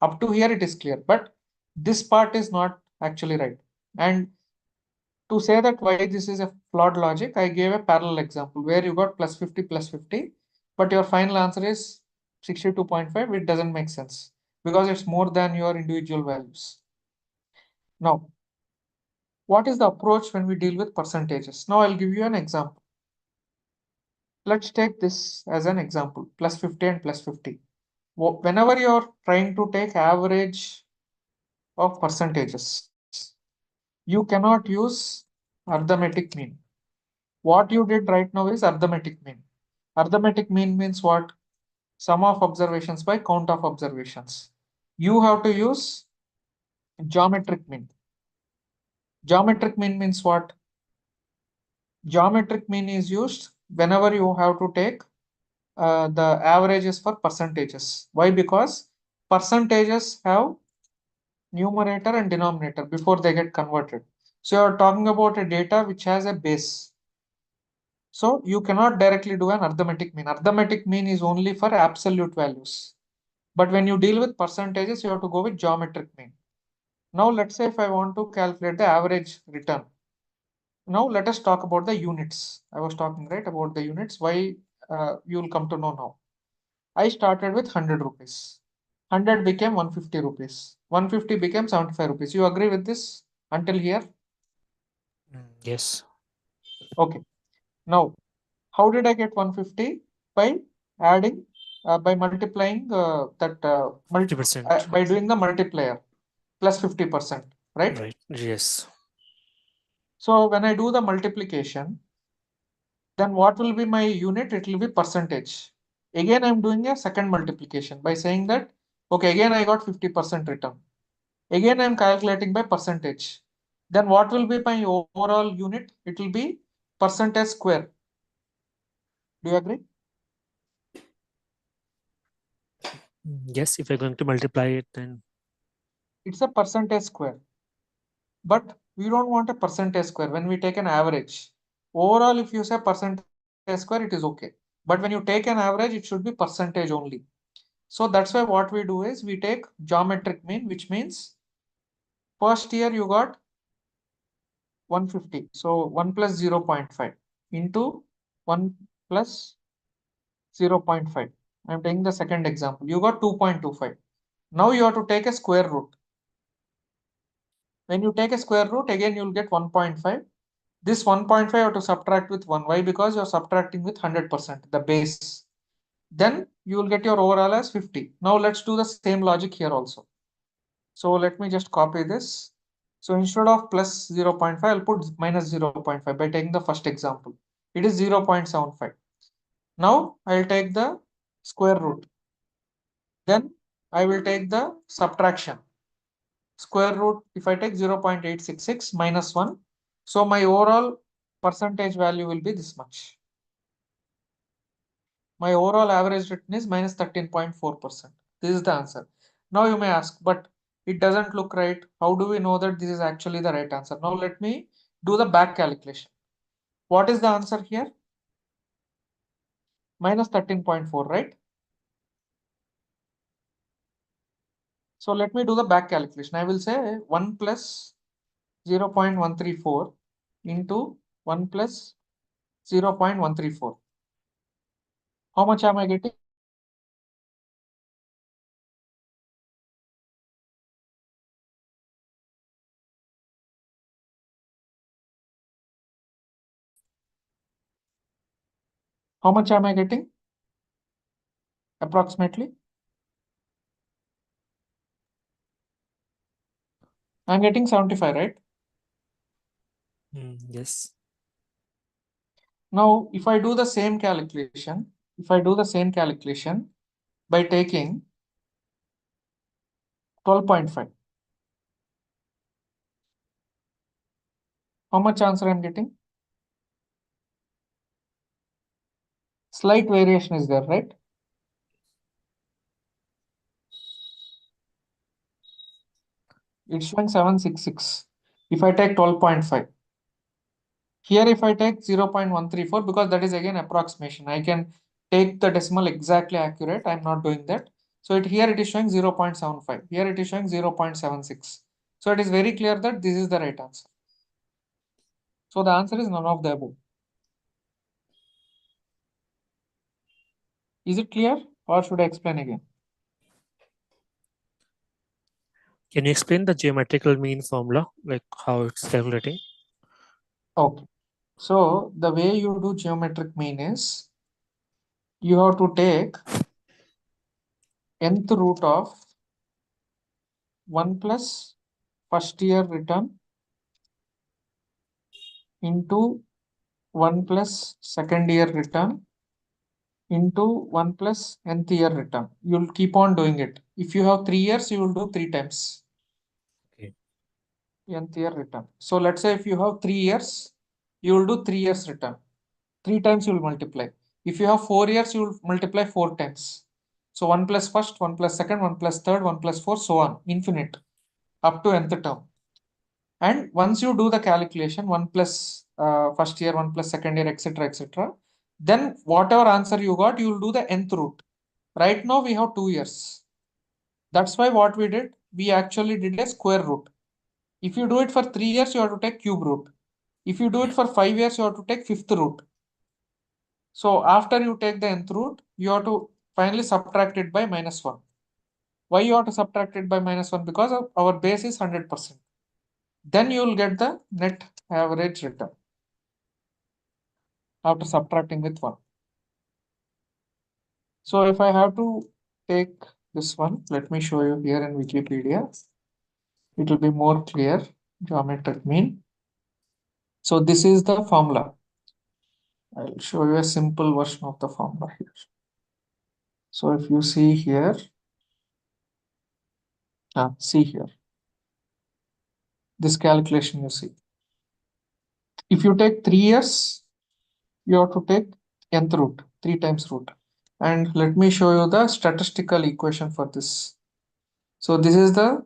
Up to here, it is clear. But this part is not actually right. And to say that why this is a flawed logic, I gave a parallel example where you got plus 50, but your final answer is 62.5. It doesn't make sense because it's more than your individual values. Now, what is the approach when we deal with percentages? Now I'll give you an example. Let's take this as an example, plus 50 and plus 50. Whenever you're trying to take average of percentages, you cannot use arithmetic mean. What you did right now is arithmetic mean. Arithmetic mean means what? Sum of observations by count of observations. You have to use geometric mean. Geometric mean means what? Geometric mean is used whenever you have to take the averages for percentages. Why? Because percentages have numerator and denominator before they get converted. So you're talking about a data which has a base. So you cannot directly do an arithmetic mean. Arithmetic mean is only for absolute values. But when you deal with percentages, you have to go with geometric mean. Now let's say if I want to calculate the average return. Now let us talk about the units. I was talking right about the units. Why you will come to know now. I started with 100 rupees. 100 became 150 rupees. 150 became 75 rupees. You agree with this until here? Yes. Okay. Now, how did I get 150? By adding, by multiplying that, 50%. by doing the multiplier plus 50%, right? Right. Yes. So when I do the multiplication, then what will be my unit? It will be percentage. Again, I'm doing a second multiplication by saying that, okay, again I got 50% return. Again, I'm calculating by percentage. Then what will be my overall unit? It will be percentage square. Do you agree? Yes. If you're going to multiply it, then It's a percentage square. But we don't want a percentage square when we take an average. Overall, if you say percentage square, it is okay. But when you take an average, it should be percentage only. So that's why what we do is we take geometric mean, which means first year you got 150. So 1 plus 0.5 into 1 plus 0.5. I'm taking the second example. You got 2.25. Now you have to take a square root. When you take a square root, again you'll get 1.5. This 1.5 you have to subtract with 1. Why? Because you're subtracting with 100%, the base. Then you will get your overall as 50. Now let's do the same logic here also. So let me just copy this. So instead of plus 0.5, I'll put minus 0.5 by taking the first example. It is 0.75. Now I'll take the square root. Then I will take the subtraction. Square root, if I take 0.866 minus 1, so my overall percentage value will be this much. My overall average return is minus 13.4%. This is the answer. Now you may ask, but it doesn't look right. How do we know that this is actually the right answer? Now let me do the back calculation. What is the answer here? Minus 13.4, right? So let me do the back calculation. I will say 1 plus 0.134 into 1 plus 0.134. How much am I getting? How much am I getting? Approximately. I'm getting 75, right? yes. Now, if I do the same calculation, if I do the same calculation by taking 12.5, how much answer I'm getting? Slight variation is there, right? It's showing 766. If I take 12.5, here if I take 0.134, because that is again approximation, I can take the decimal exactly accurate. I'm not doing that. So here it is showing 0.75. Here it is showing 0.76. So it is very clear that this is the right answer. So the answer is none of the above. Is it clear or should I explain again? Can you explain the geometrical mean formula, like how it's calculating? Okay. So the way you do geometric mean is you have to take nth root of 1 plus first year return into 1 plus second year return into 1 plus nth year return. You'll keep on doing it. If you have 3 years, you will do 3 times Okay. nth year return. So let's say if you have 3 years, you will do 3 years return. 3 times you will multiply. If you have 4 years, you will multiply 4 times. So 1 plus first, 1 plus second, 1 plus third, 1 plus 4, so on, infinite, up to nth term. And once you do the calculation, 1 plus first year, 1 plus second year, etc., etc., then whatever answer you got, you will do the nth root. Right now we have 2 years. That's why what we did, we actually did a square root. If you do it for 3 years, you have to take cube root. If you do it for 5 years, you have to take fifth root. So after you take the nth root, you have to finally subtract it by -1. Why you have to subtract it by -1? Because our base is 100%. Then you will get the net average return after subtracting with 1. So if I have to take this one, let me show you here in Wikipedia. It will be more clear, geometric mean. So this is the formula. I'll show you a simple version of the formula here. So if you see here, see here, this calculation you see. If you take 3 years, you have to take nth root, 3 times root. And let me show you the statistical equation for this. So this is the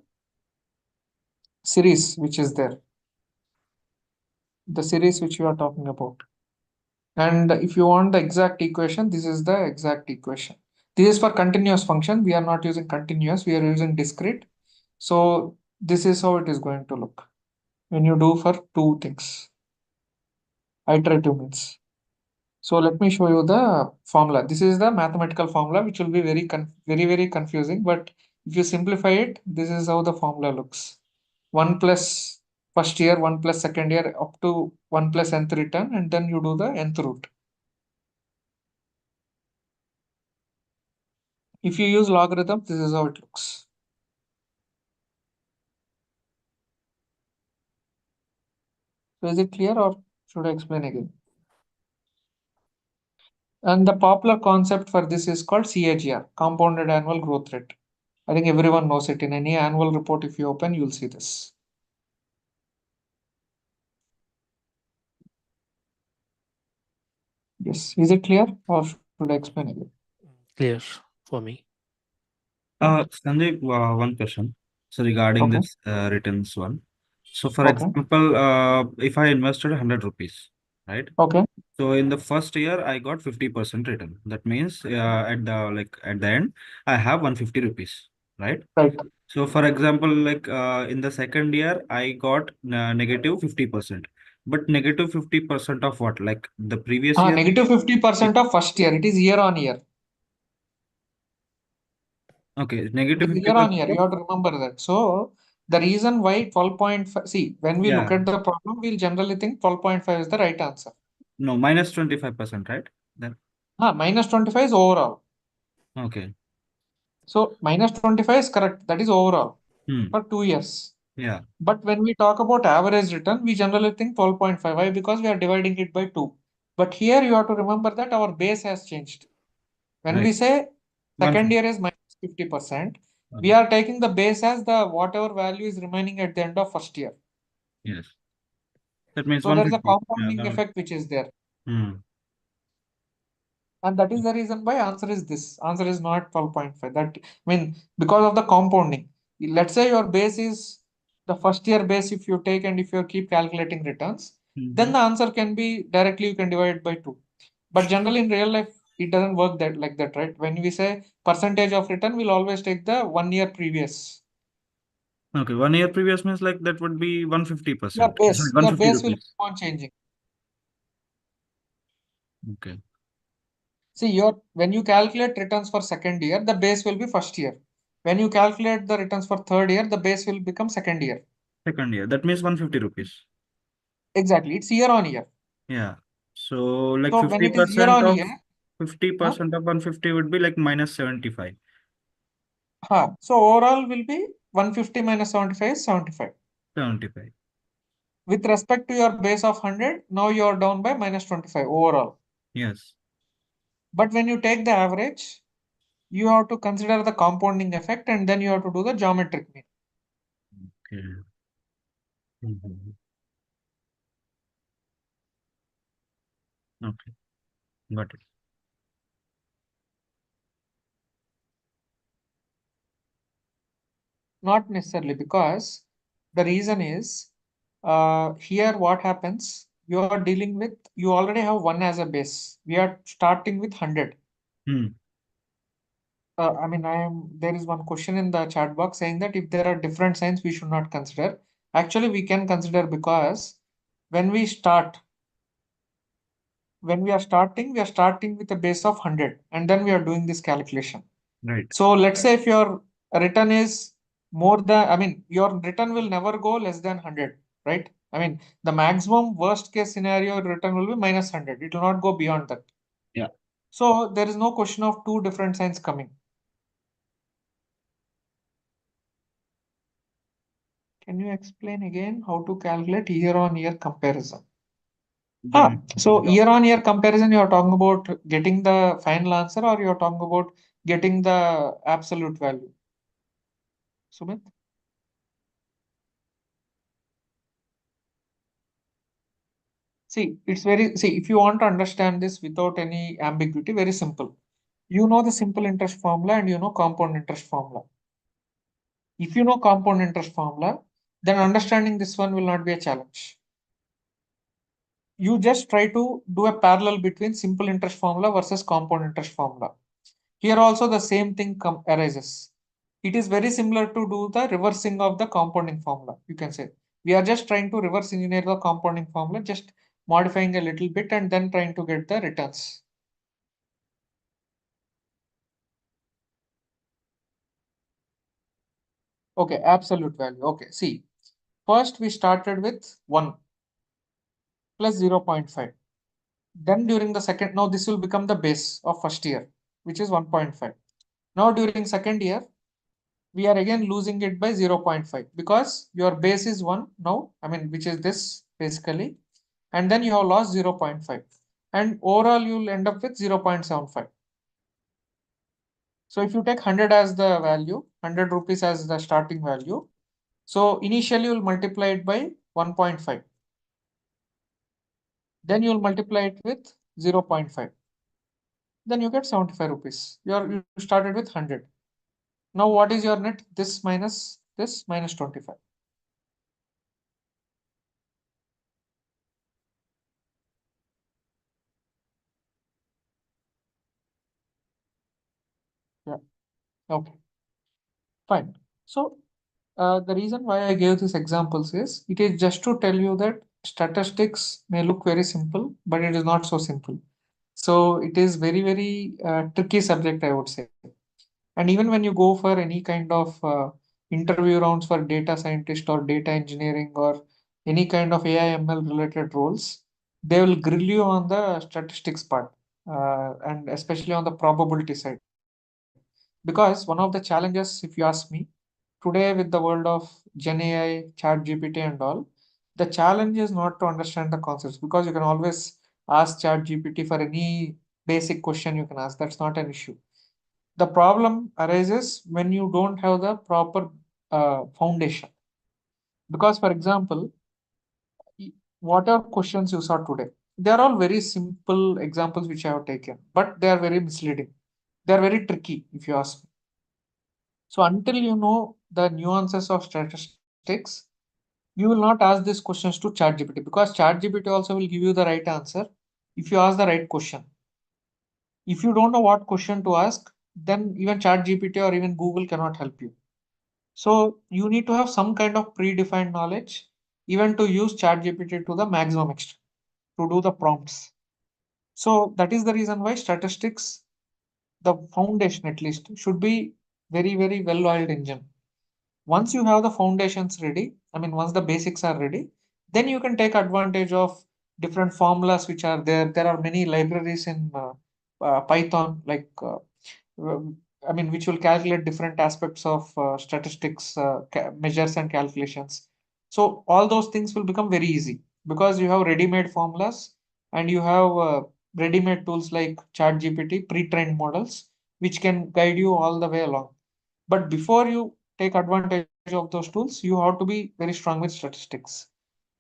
series which is there, the series which we are talking about. And if you want the exact equation, this is the exact equation. This is for continuous function. We are not using continuous, we are using discrete. So this is how it is going to look when you do for two things. Iterative means. So let me show you the formula. This is the mathematical formula, which will be very confusing. But if you simplify it, this is how the formula looks. 1 plus first year, 1 plus second year, up to 1 plus nth return, and then you do the nth root. If you use logarithm, this is how it looks. So is it clear or should I explain again? And the popular concept for this is called CAGR, compounded annual growth rate. I think everyone knows it. In any annual report, if you open, you'll see this. Yes. Is it clear or should I explain again? Clear for me. Sanjay, one question. So regarding Okay. this returns one. So for Okay. example, if I invested 100 rupees, right? Okay. So in the first year, I got 50% return. That means at the end, I have 150 rupees, right? Right. So for example, in the second year, I got negative 50%. But negative 50% of what? Like the previous year? Negative 50% of first year. It is year on year. Okay, It negative is year 50%. on year. You have to remember that. So the reason why 12.5, see, when we look Yeah. at the problem, we'll generally think 12.5 is the right answer. No, minus 25%, right? Then Minus 25 is overall. okay. So minus 25 is correct. That is overall Hmm. for 2 years. Yeah. But when we talk about average return, we generally think 12.5. Why? Because we are dividing it by 2. But here you have to remember that our base has changed. When Right. we say second 150. year is minus 50%, we Okay. are taking the base as the whatever value is remaining at the end of first year. Yes. That means So there is a 150. compounding effect which is there. Hmm. And that is the reason why answer is this. Answer is not 12.5. That, I mean, because of the compounding. Let's say your base is the first year base if you take and if you keep calculating returns, then Mhm. the answer can be directly you can divide by 2. But generally in real life, it doesn't work that like that, right? When we say percentage of return, we'll always take the 1 year previous. Okay, 1 year previous means like that would be 150%. Sorry, Your 150 base will rupees. keep on changing. Okay. See, when you calculate returns for second year, the base will be first year. When you calculate the returns for third year, the base will become second year. Second year. That means 150 rupees. Exactly. It's year on year. Yeah. So like So when it is year 50% on of year, 50% of 150 would be like minus 75. so overall will be 150 minus 75 is 75. 75. With respect to your base of 100, now you are down by minus 25 overall. Yes. But when you take the average, you have to consider the compounding effect and then you have to do the geometric mean. Okay. Mhm. Okay. Got it. Not necessarily, because the reason is here what happens, you are dealing with, you already have 1 as a base. We are starting with 100. Hmm. I mean, there is one question in the chat box saying that if there are different signs, we should not consider. Actually, we can consider, because when we start, when we are starting with a base of 100 and then we are doing this calculation. Right. So let's say if your return is more than, I mean, your return will never go less than 100, right? I mean, the maximum worst case scenario return will be minus 100. It will not go beyond that. Yeah. So there is no question of two different signs coming. Can you explain again how to calculate year-on-year comparison? So year-on-year comparison, you're talking about getting the final answer or you're talking about getting the absolute value? Sumit? See, if you want to understand this without any ambiguity, very simple. You know the simple interest formula and you know compound interest formula. If you know compound interest formula, then understanding this one will not be a challenge. You just try to do a parallel between simple interest formula versus compound interest formula. Here also the same thing arises. It is very similar to do the reversing of the compounding formula, you can say. We are just trying to reverse engineer the compounding formula, just modifying a little bit and then trying to get the returns. Okay, absolute value. Okay, see, first we started with 1 plus 0.5. Then during the second, now this will become the base of first year, which is 1.5. Now during second year, we are again losing it by 0.5 because your base is 1 now, I mean, which is this basically, and then you have lost 0.5. And overall, you'll end up with 0.75. So if you take 100 as the value, 100 rupees as the starting value, so initially you'll multiply it by 1.5. Then you'll multiply it with 0.5. Then you get 75 rupees. You started with 100. Now what is your net? This minus 25. Yeah. Okay. Fine. So the reason why I gave these examples is it is just to tell you that statistics may look very simple, but it is not so simple. So it is very tricky subject, I would say. And even when you go for any kind of interview rounds for data scientist or data engineering or any kind of AI ML related roles, they will grill you on the statistics part and especially on the probability side. Because one of the challenges, if you ask me, today with the world of Gen AI, Chat GPT, and all, the challenge is not to understand the concepts because you can always ask Chat GPT for any basic question you can ask. That's not an issue. The problem arises when you don't have the proper foundation. Because, for example, whatever questions you saw today, they are all very simple examples which I have taken, but they are very misleading. They are very tricky, if you ask me. So until you know the nuances of statistics, you will not ask these questions to ChatGPT, because ChatGPT also will give you the right answer if you ask the right question. If you don't know what question to ask, then even ChatGPT or even Google cannot help you. So you need to have some kind of predefined knowledge, even to use ChatGPT to the maximum extent, to do the prompts. So that is the reason why statistics, the foundation at least, should be very, very well-oiled engine. Once you have the foundations ready, I mean, once the basics are ready, then you can take advantage of different formulas which are there. There are many libraries in Python, like, I mean, which will calculate different aspects of statistics, measures and calculations. So all those things will become very easy because you have ready-made formulas and you have ready-made tools like ChatGPT, pre-trained models, which can guide you all the way along. But before you take advantage of those tools, you have to be very strong with statistics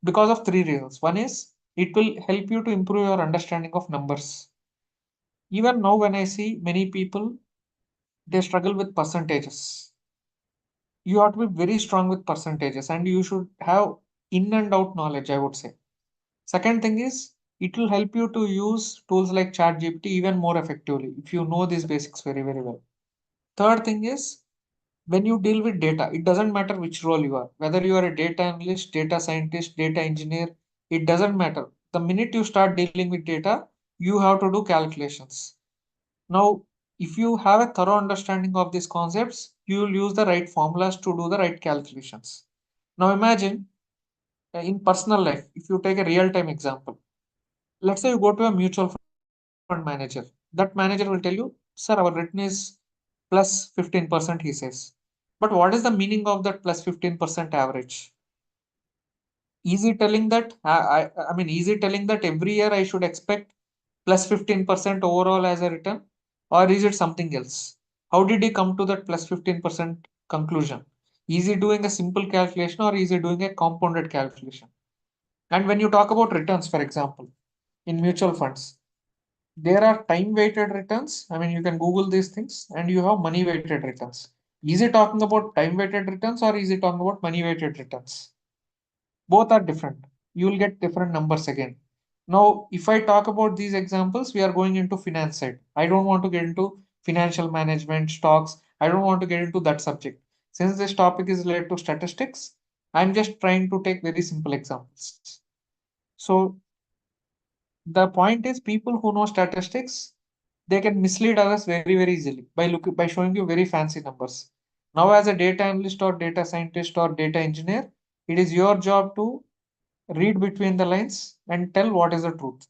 because of three reasons. One is it will help you to improve your understanding of numbers. Even now, when I see many people, they struggle with percentages. You have to be very strong with percentages and you should have in and out knowledge, I would say. Second thing is it will help you to use tools like ChatGPT even more effectively if you know these basics very, very well. Third thing is when you deal with data, it doesn't matter which role you are, whether you are a data analyst, data scientist, data engineer, it doesn't matter. The minute you start dealing with data, you have to do calculations. Now, if you have a thorough understanding of these concepts, you will use the right formulas to do the right calculations. Now, imagine in personal life, if you take a real time example, let's say you go to a mutual fund manager. That manager will tell you, sir, our return is plus 15%, he says. But what is the meaning of that plus 15% average? Is he telling that, I mean, is he telling that every year I should expect plus 15% overall as a return? Or is it something else? How did he come to that plus 15% conclusion? Is he doing a simple calculation or is he doing a compounded calculation? And when you talk about returns, for example, in mutual funds, there are time weighted returns. I mean, you can Google these things and you have money weighted returns. Is it talking about time weighted returns or is it talking about money weighted returns? Both are different. You will get different numbers again. Now, if I talk about these examples, we are going into finance side. I don't want to get into financial management, stocks. I don't want to get into that subject. Since this topic is related to statistics, I'm just trying to take very simple examples. So the point is people who know statistics, they can mislead others very, very easily by showing you very fancy numbers. Now, as a data analyst or data scientist or data engineer, it is your job to read between the lines and tell what is the truth.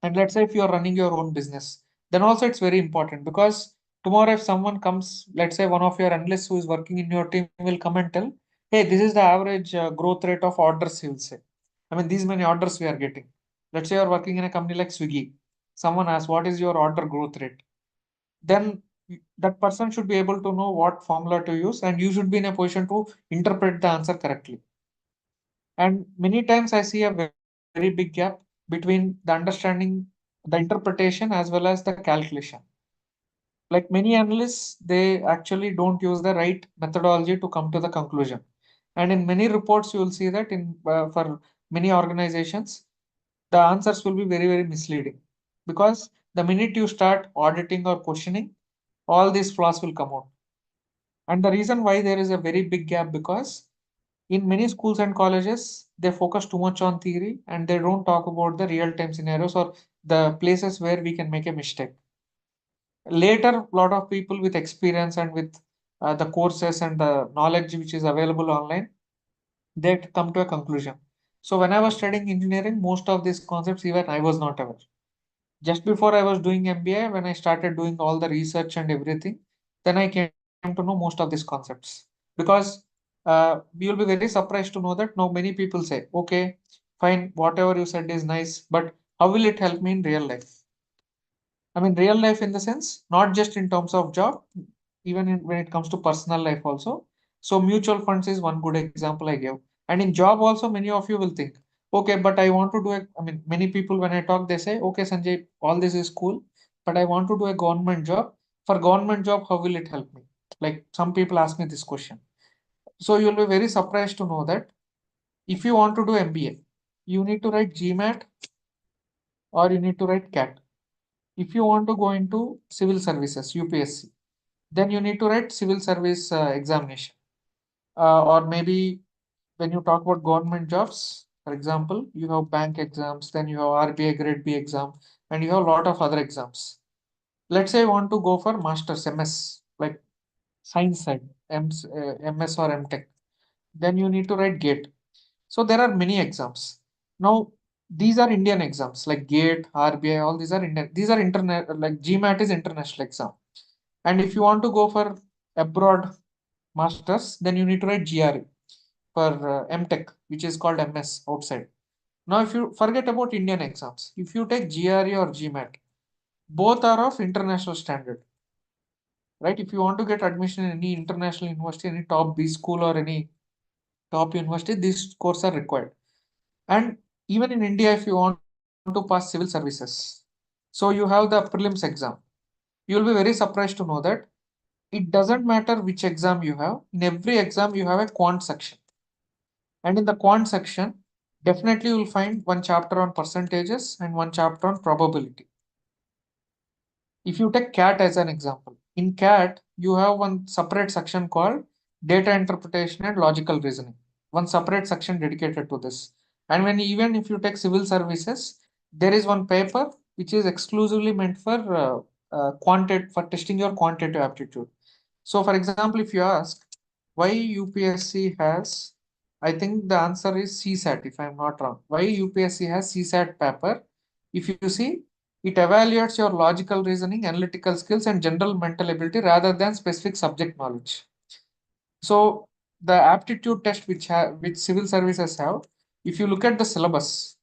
And let's say if you are running your own business, then also it's very important because tomorrow if someone comes, let's say one of your analysts who is working in your team will come and tell, hey, this is the average growth rate of orders, he will say. I mean, these many orders we are getting. Let's say you're working in a company like Swiggy. Someone asks, what is your order growth rate? Then that person should be able to know what formula to use and you should be in a position to interpret the answer correctly. And many times I see a very big gap between the understanding, the interpretation as well as the calculation. Like many analysts, they actually don't use the right methodology to come to the conclusion. And in many reports, you will see that in for many organizations, the answers will be very, very misleading because the minute you start auditing or questioning, all these flaws will come out. And the reason why there is a very big gap because in many schools and colleges, they focus too much on theory and they don't talk about the real time scenarios or the places where we can make a mistake. Later, a lot of people with experience and with the courses and the knowledge which is available online, they come to a conclusion. So when I was studying engineering, most of these concepts even I was not aware. Just before I was doing MBA, when I started doing all the research and everything, then I came to know most of these concepts. Because we will be very surprised to know that now many people say, okay, fine, whatever you said is nice, but how will it help me in real life? I mean, real life in the sense, not just in terms of job, even when it comes to personal life also. So mutual funds is one good example I gave. And in job also, many of you will think, okay, but I want to do a, I mean, many people when I talk, they say, okay, Sanjay, all this is cool, but I want to do a government job. For government job, how will it help me? Like some people ask me this question. So you'll be very surprised to know that if you want to do MBA, you need to write GMAT or you need to write CAT. If you want to go into civil services, UPSC, then you need to write civil service examination. Or maybe when you talk about government jobs, for example, you have bank exams, then you have RBI Grade B exam, and you have a lot of other exams. Let's say you want to go for Masters, MS, like science side, MS or MTech, then you need to write GATE. So there are many exams. Now, these are Indian exams like GATE, RBI, all these are Indian. These are internet, like GMAT is international exam. And if you want to go for abroad masters, then you need to write GRE for MTech, which is called MS outside. Now, if you forget about Indian exams, if you take GRE or GMAT, both are of international standard, right? If you want to get admission in any international university, any top B school or any top university, these courses are required. And even in India, if you want to pass civil services, so you have the prelims exam. You will be very surprised to know that it doesn't matter which exam you have. In every exam, you have a quant section. And in the quant section, definitely you will find one chapter on percentages and one chapter on probability. If you take CAT as an example, in CAT, you have one separate section called data interpretation and logical reasoning, one separate section dedicated to this. And when even if you take civil services, there is one paper which is exclusively meant for testing your quantitative aptitude. So, for example, if you ask why UPSC has, I think the answer is CSAT, if I'm not wrong. Why UPSC has CSAT paper? If you see, it evaluates your logical reasoning, analytical skills, and general mental ability rather than specific subject knowledge. So the aptitude test which civil services have, if you look at the syllabus,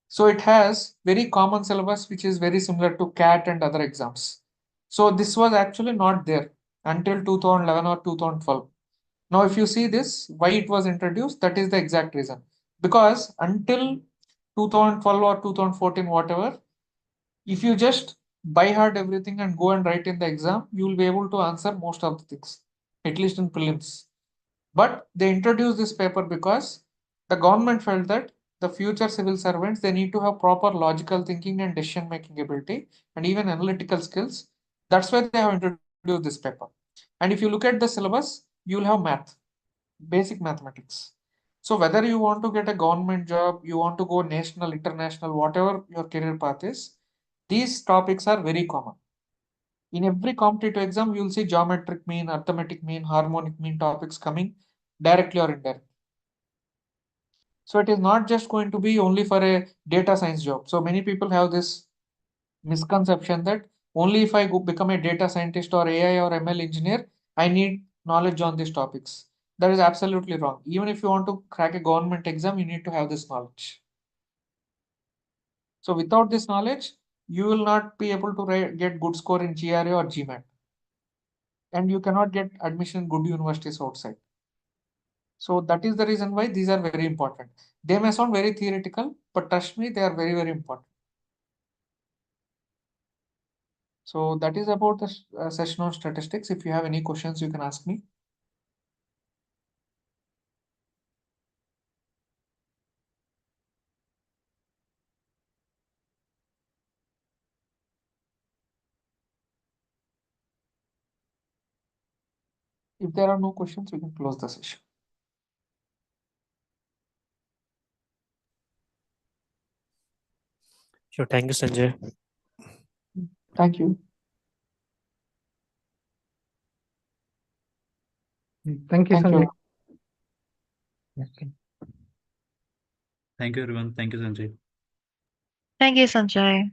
so it has very common syllabus which is very similar to CAT and other exams. So this was actually not there until 2011 or 2012. Now, if you see this, why it was introduced, that is the exact reason. Because until 2012 or 2014, whatever, if you just by heart everything and go and write in the exam, you will be able to answer most of the things, at least in prelims. But they introduced this paper because the government felt that the future civil servants, they need to have proper logical thinking and decision making ability and even analytical skills. That's why they have introduced this paper. And if you look at the syllabus, you will have math, basic mathematics. So whether you want to get a government job, you want to go national, international, whatever your career path is, these topics are very common. In every competitive exam, you will see geometric mean, arithmetic mean, harmonic mean topics coming directly or indirectly. So it is not just going to be only for a data science job. So many people have this misconception that only if I go become a data scientist or AI or ML engineer, I need knowledge on these topics. That is absolutely wrong. Even if you want to crack a government exam, you need to have this knowledge. So without this knowledge, you will not be able to get good score in GRA or GMAT. And you cannot get admission in good universities outside. So that is the reason why these are very important. They may sound very theoretical, but trust me, they are very, very important. So that is about the session on statistics. If you have any questions, you can ask me. If there are no questions, we can close the session. Sure. Thank you, Sanjay. Thank you. Thank you, Thank Sanjay. you. Okay. Thank you, everyone. Thank you, Sanjay. Thank you, Sanjay.